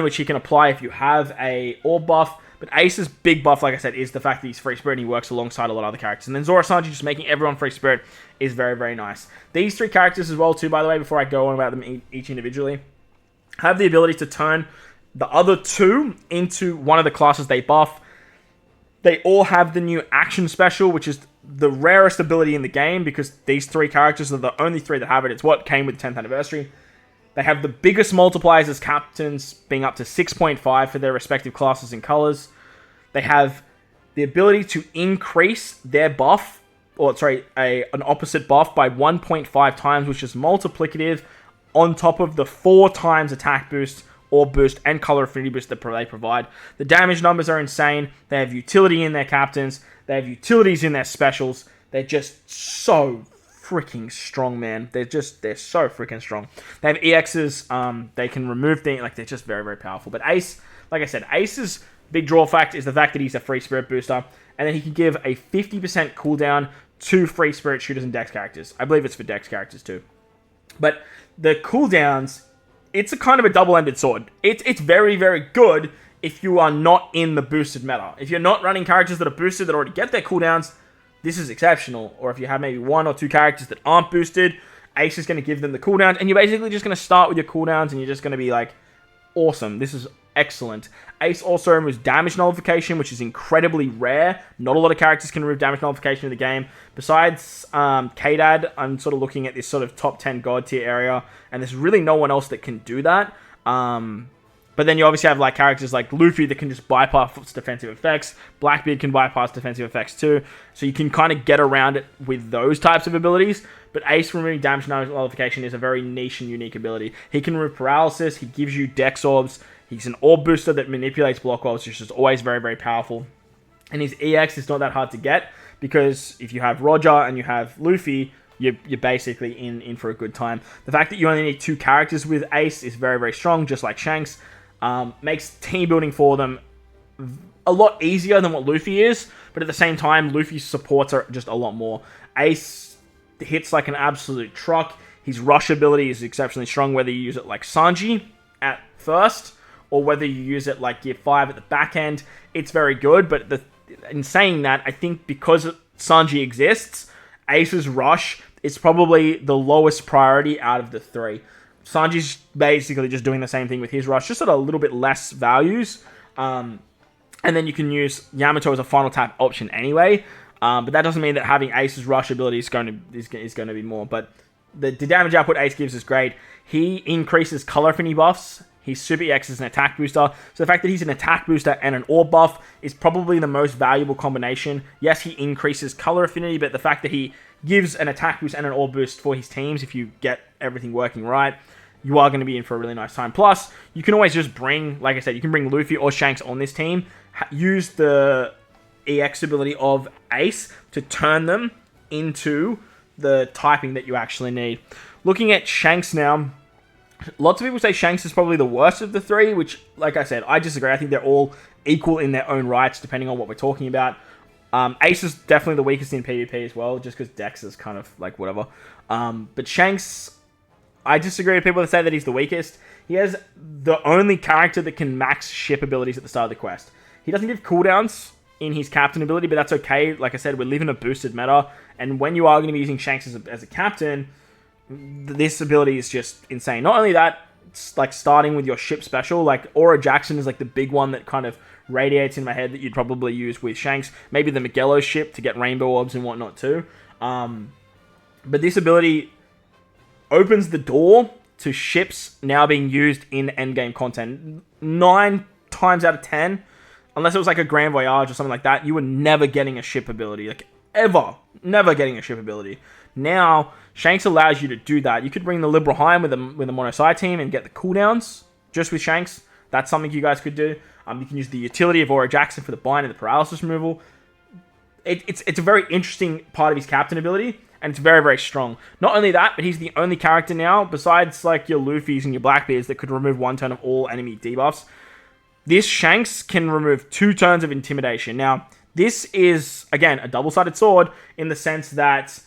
which he can apply if you have a orb buff. But Ace's big buff, like I said, is the fact that he's free spirit and he works alongside a lot of other characters. And then Zoro Sanji just making everyone free spirit is very, very nice. These 3 characters as well, too, by the way, before I go on about them each individually, have the ability to turn the other 2 into one of the classes they buff. They all have the new action special, which is the rarest ability in the game because these 3 characters are the only 3 that have it. It's what came with 10th anniversary. They have the biggest multipliers as captains, being up to 6.5 for their respective classes and colors. They have the ability to increase their buff, an opposite buff by 1.5 times, which is multiplicative on top of the 4 times attack boost, orb boost, and color affinity boost that they provide. The damage numbers are insane. They have utility in their captains. They have utilities in their specials. They're just so freaking strong, man. They're so freaking strong. They have EXs. They can remove things. Like, they're just very, very powerful. But Ace, like I said, Ace's big draw fact is the fact that he's a free spirit booster. And then he can give a 50% cooldown to free spirit shooters and dex characters. I believe it's for dex characters too. But the cooldowns, it's a kind of a double-ended sword. It's very, very good if you are not in the boosted meta. If you're not running characters that are boosted that already get their cooldowns, this is exceptional. Or if you have maybe 1 or 2 characters that aren't boosted, Ace is going to give them the cooldowns, and you're basically just going to start with your cooldowns, and you're just going to be like, awesome, this is excellent. Ace also removes damage nullification, which is incredibly rare. Not a lot of characters can remove damage nullification in the game. Besides K-Dad, I'm sort of looking at this sort of top 10 god tier area, and there's really no one else that can do that. But then you obviously have like characters like Luffy that can just bypass defensive effects. Blackbeard can bypass defensive effects too. So you can kind of get around it with those types of abilities. But Ace removing damage nullification is a very niche and unique ability. He can remove paralysis. He gives you dex orbs. He's an orb booster that manipulates block orbs, which is always very, very powerful. And his EX is not that hard to get, because if you have Roger and you have Luffy, you're basically in for a good time. The fact that you only need 2 characters with Ace is very, very strong, just like Shanks. Makes team building for them a lot easier than what Luffy is, but at the same time, Luffy's supports are just a lot more. Ace hits like an absolute truck. His rush ability is exceptionally strong, whether you use it like Sanji at first, or whether you use it like Gear 5 at the back end. It's very good, but in saying that, I think because Sanji exists, Ace's rush is probably the lowest priority out of the 3. Sanji's basically just doing the same thing with his rush, just at a little bit less values. And then you can use Yamato as a final tap option anyway. But that doesn't mean that having Ace's rush ability is going to be more. But the damage output Ace gives is great. He increases color affinity buffs. His Super EX is an attack booster. So the fact that he's an attack booster and an orb buff is probably the most valuable combination. Yes, he increases color affinity, but the fact that he gives an attack boost and an orb boost for his teams, if you get everything working right, you are going to be in for a really nice time. Plus, you can always just bring, like I said, you can bring Luffy or Shanks on this team. Use the EX ability of Ace to turn them into the typing that you actually need. Looking at Shanks now, lots of people say Shanks is probably the worst of the 3, which, like I said, I disagree. I think they're all equal in their own rights, depending on what we're talking about. Ace is definitely the weakest in PvP as well, just because Dex is kind of like whatever. But Shanks, I disagree with people that say that he's the weakest. He has the only character that can max ship abilities at the start of the quest. He doesn't give cooldowns in his captain ability, but that's okay. Like I said, we live in a boosted meta, and when you are going to be using Shanks as a captain, this ability is just insane. Not only that, it's like starting with your ship special, like Aura Jackson is like the big one that kind of radiates in my head that you'd probably use with Shanks. Maybe the Magello ship to get rainbow orbs and whatnot too. But this ability opens the door to ships now being used in endgame content. 9 times out of 10, unless it was like a Grand Voyage or something like that, you were never getting a ship ability. Like, ever. Never getting a ship ability. Now, Shanks allows you to do that. You could bring the Liberal Heim with a mono side team and get the cooldowns just with Shanks. That's something you guys could do. You can use the utility of Aura Jackson for the bind and the paralysis removal. It's a very interesting part of his captain ability, and it's very, very strong. Not only that, but he's the only character now, besides like your Luffy's and your Blackbeards, that could remove 1 turn of all enemy debuffs. This Shanks can remove 2 turns of Intimidation. Now, this is, again, a double-sided sword in the sense that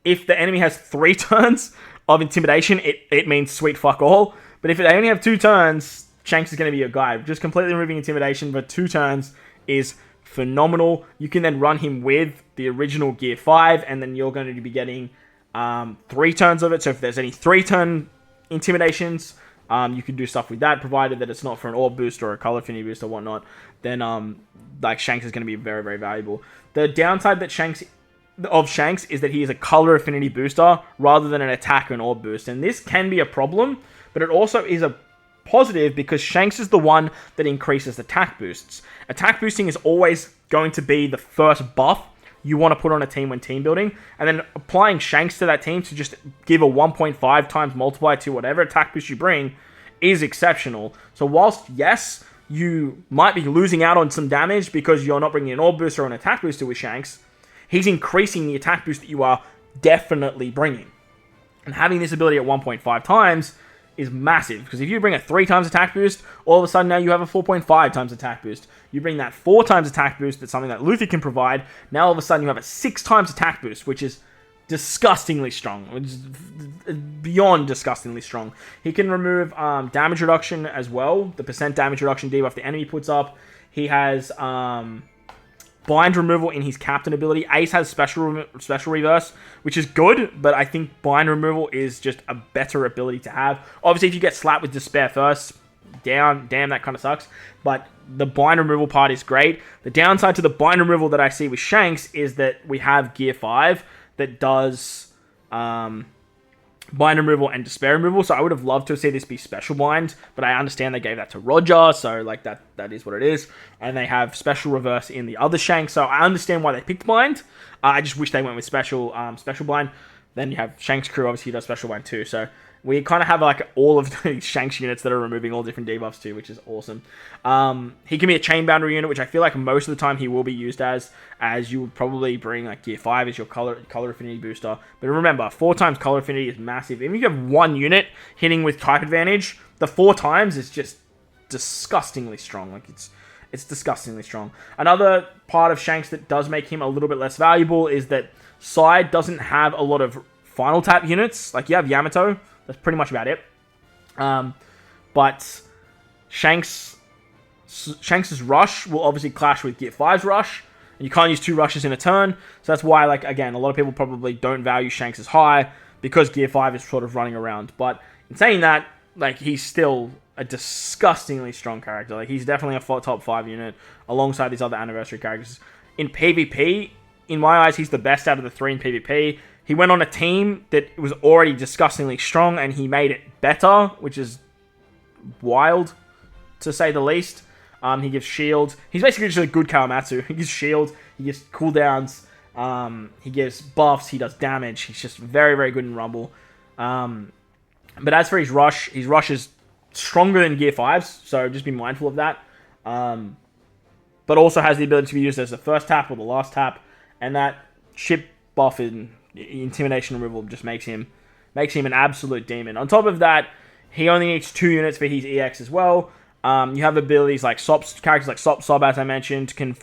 if the enemy has 3 turns of Intimidation, it means sweet fuck all. But if they only have 2 turns, Shanks is going to be your guy. Just completely removing Intimidation for 2 turns is phenomenal. You can then run him with the original Gear 5, and then you're going to be getting 3 turns of it. So if there's any 3-turn Intimidations, you can do stuff with that, provided that it's not for an orb boost or a color affinity boost or whatnot. Then like Shanks is going to be very, very valuable. The downside that Shanks is that he is a color affinity booster rather than an attack or an orb boost, and this can be a problem, but it also is a positive because Shanks is the one that increases attack boosts. Attack boosting is always going to be the first buff you want to put on a team when team building. And then applying Shanks to that team to just give a 1.5 times multiplier to whatever attack boost you bring is exceptional. So whilst, yes, you might be losing out on some damage because you're not bringing an orb boost or an attack booster with Shanks, he's increasing the attack boost that you are definitely bringing. And having this ability at 1.5 times is massive, because if you bring a 3 times attack boost, all of a sudden now you have a 4.5 times attack boost. You bring that 4 times attack boost, that's something that Luffy can provide, now all of a sudden you have a 6 times attack boost, which is disgustingly strong. Which is beyond disgustingly strong. He can remove damage reduction as well, the percent damage reduction debuff the enemy puts up. He has bind removal in his captain ability. Ace has special reverse, which is good, but I think bind removal is just a better ability to have. Obviously, if you get slapped with despair first, damn, that kind of sucks. But the bind removal part is great. The downside to the bind removal that I see with Shanks is that we have Gear 5 that does bind removal and despair removal, so I would have loved to see this be special bind, but I understand they gave that to Roger, so like that is what it is. And they have special reverse in the other Shanks, so I understand why they picked bind. I just wish they went with special bind. Then you have Shanks crew, obviously he does special bind too, so we kind of have like all of the Shanks units that are removing all different debuffs too, which is awesome. He can be a chain boundary unit, which I feel like most of the time he will be used as you would probably bring like Gear 5 as your color affinity booster. But remember, 4 times color affinity is massive. Even if you have one unit hitting with type advantage, the 4 times is just disgustingly strong. Like it's disgustingly strong. Another part of Shanks that does make him a little bit less valuable is that Side doesn't have a lot of final tap units. Like you have Yamato. That's pretty much about it. But Shanks' rush will obviously clash with Gear 5's rush. And you can't use 2 rushes in a turn. So that's why, like, again, a lot of people probably don't value Shanks as high because Gear 5 is sort of running around. But in saying that, like, he's still a disgustingly strong character. Like, he's definitely a top 5 unit alongside these other anniversary characters. In PvP, in my eyes, he's the best out of the 3 in PvP. He went on a team that was already disgustingly strong, and he made it better, which is wild, to say the least. He gives shield. He's basically just a good Kawamatsu. He gives shield. He gives cooldowns. He gives buffs. He does damage. He's just very, very good in Rumble. But as for his rush is stronger than Gear 5's, so just be mindful of that. But also has the ability to be used as the first tap or the last tap, and that chip buff in intimidation removal just makes him an absolute demon. On top of that, he only needs 2 units for his EX as well. You have abilities like characters like Sob, as I mentioned, can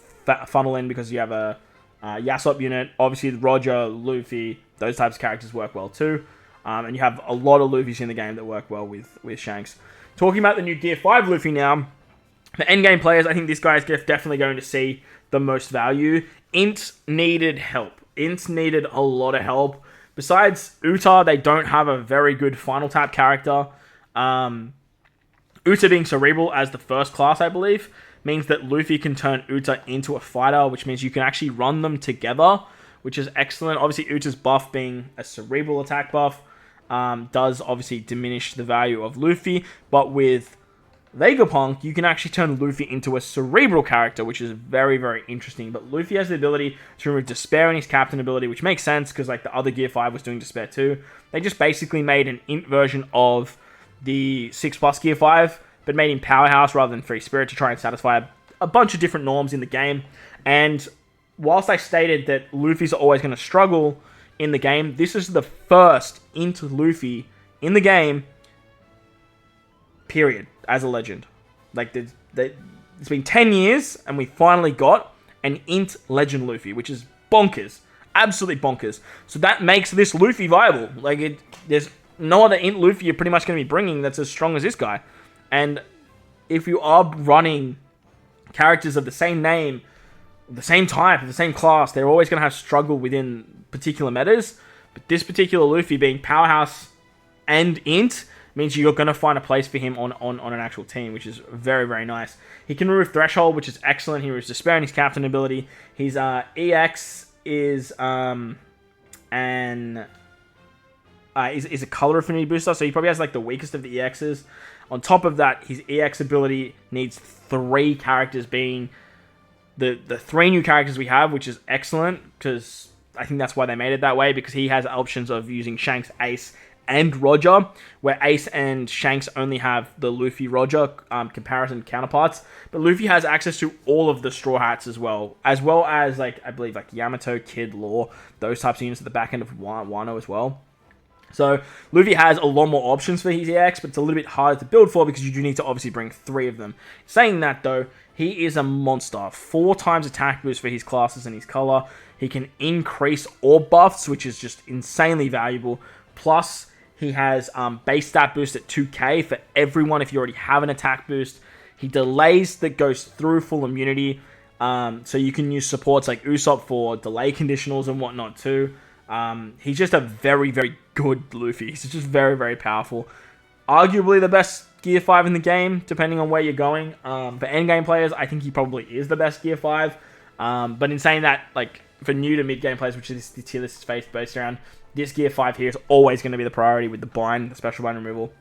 funnel in because you have a Yasop unit. Obviously, Roger, Luffy, those types of characters work well too. And you have a lot of Luffys in the game that work well with Shanks. Talking about the new Gear 5 Luffy now, the endgame players, I think this guy is definitely going to see the most value. Int needed help. Int needed a lot of help. Besides Uta, they don't have a very good final tap character. Uta being cerebral as the first class, I believe, means that Luffy can turn Uta into a fighter, which means you can actually run them together, which is excellent. Obviously, Uta's buff being a cerebral attack buff does obviously diminish the value of Luffy, but with Vegapunk, you can actually turn Luffy into a cerebral character, which is very, very interesting. But Luffy has the ability to remove Despair in his captain ability, which makes sense because like the other Gear 5 was doing Despair too. They just basically made an int version of the 6+ Gear 5, but made him Powerhouse rather than Free Spirit to try and satisfy a bunch of different norms in the game. And whilst I stated that Luffy's always going to struggle in the game, this is the first int Luffy in the game, period, as a legend. Like, it's been 10 years, and we finally got an int legend Luffy, which is bonkers. Absolutely bonkers. So that makes this Luffy viable. Like, there's no other int Luffy you're pretty much going to be bringing that's as strong as this guy. And if you are running characters of the same name, the same type, the same class, they're always going to have struggle within particular metas. But this particular Luffy being Powerhouse and int means you're going to find a place for him on an actual team, which is very, very nice. He can remove Threshold, which is excellent. He removes Despair in his captain ability. His EX is a color affinity booster, so he probably has like the weakest of the EXs. On top of that, his EX ability needs 3 characters being the 3 new characters we have, which is excellent, because I think that's why they made it that way, because he has options of using Shanks, Ace, and Roger, where Ace and Shanks only have the Luffy-Roger comparison counterparts, but Luffy has access to all of the Straw Hats as well as, like, I believe, like, Yamato, Kid, Law, those types of units at the back end of Wano as well. So, Luffy has a lot more options for his EX, but it's a little bit harder to build for, because you do need to obviously bring 3 of them. Saying that, though, he is a monster. 4 times attack boost for his classes and his color. He can increase orb buffs, which is just insanely valuable. Plus, he has base stat boost at 2k for everyone if you already have an attack boost. He delays that goes through full immunity. So you can use supports like Usopp for delay conditionals and whatnot too. He's just a very, very good Luffy. He's just very, very powerful. Arguably the best Gear 5 in the game, depending on where you're going. For endgame players, I think he probably is the best Gear 5. But in saying that, like, for new to mid-game players, which is the tier list is based around, this Gear 5 here is always going to be the priority with the bind, the special bind removal.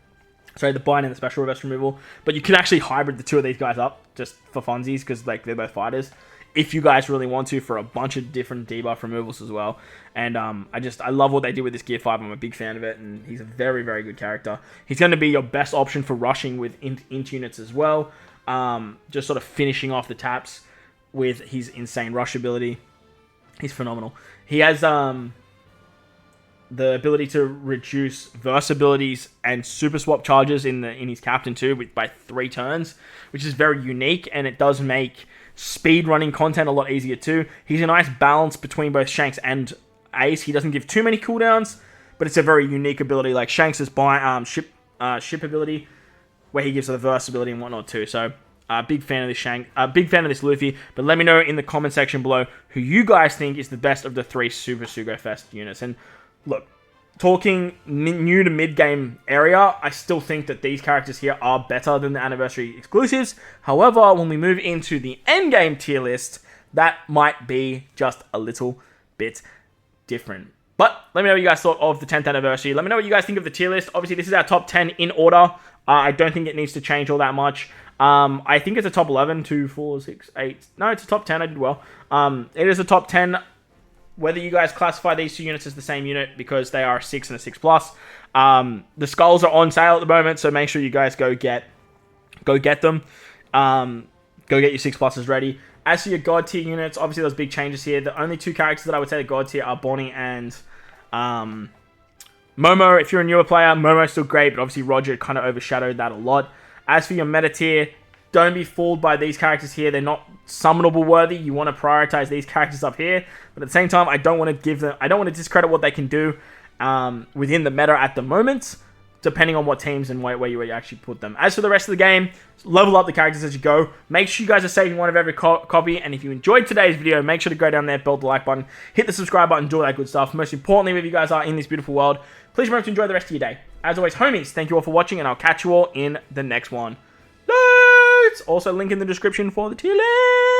Sorry, the bind and the special reverse removal. But you can actually hybrid the 2 of these guys up just for funsies, because, like, they're both fighters, if you guys really want to, for a bunch of different debuff removals as well. And I love what they did with this Gear 5. I'm a big fan of it, and he's a very, very good character. He's going to be your best option for rushing with int units as well. Just sort of finishing off the taps with his insane rush ability. He's phenomenal. He has the ability to reduce verse abilities and super swap charges in his captain too by 3 turns, which is very unique, and it does make speed running content a lot easier too. He's a nice balance between both Shanks and Ace. He doesn't give too many cooldowns, but it's a very unique ability, like Shanks' ship ability, where he gives the verse ability and whatnot too. So big fan of this big fan of this Luffy. But let me know in the comment section below who you guys think is the best of the 3 Super Sugo Fest units. And look, talking new to mid-game area, I still think that these characters here are better than the Anniversary exclusives. However, when we move into the endgame tier list, that might be just a little bit different. But let me know what you guys thought of the 10th Anniversary. Let me know what you guys think of the tier list. Obviously, this is our top 10 in order. I don't think it needs to change all that much. I think it's a top 11, 2, 4, 6, 8. No, it's a top 10. I did well. It is a top 10. Whether you guys classify these 2 units as the same unit, because they are a 6 and a 6+. The skulls are on sale at the moment, so make sure you guys go get them. Go get your 6+s ready. As for your God tier units, obviously there's big changes here. The only 2 characters that I would say are God tier are Bonnie and Momo. If you're a newer player, Momo's still great, but obviously Roger kind of overshadowed that a lot. As for your meta tier, don't be fooled by these characters here. They're not summonable worthy. You want to prioritize these characters up here. But at the same time, I don't want to discredit what they can do within the meta at the moment, depending on what teams and where you actually put them. As for the rest of the game, level up the characters as you go. Make sure you guys are saving one of every copy. And if you enjoyed today's video, make sure to go down there, build the like button, hit the subscribe button, do all that good stuff. Most importantly, wherever you guys are in this beautiful world, please remember to enjoy the rest of your day. As always, homies, thank you all for watching, and I'll catch you all in the next one. Also, link in the description for the tier list.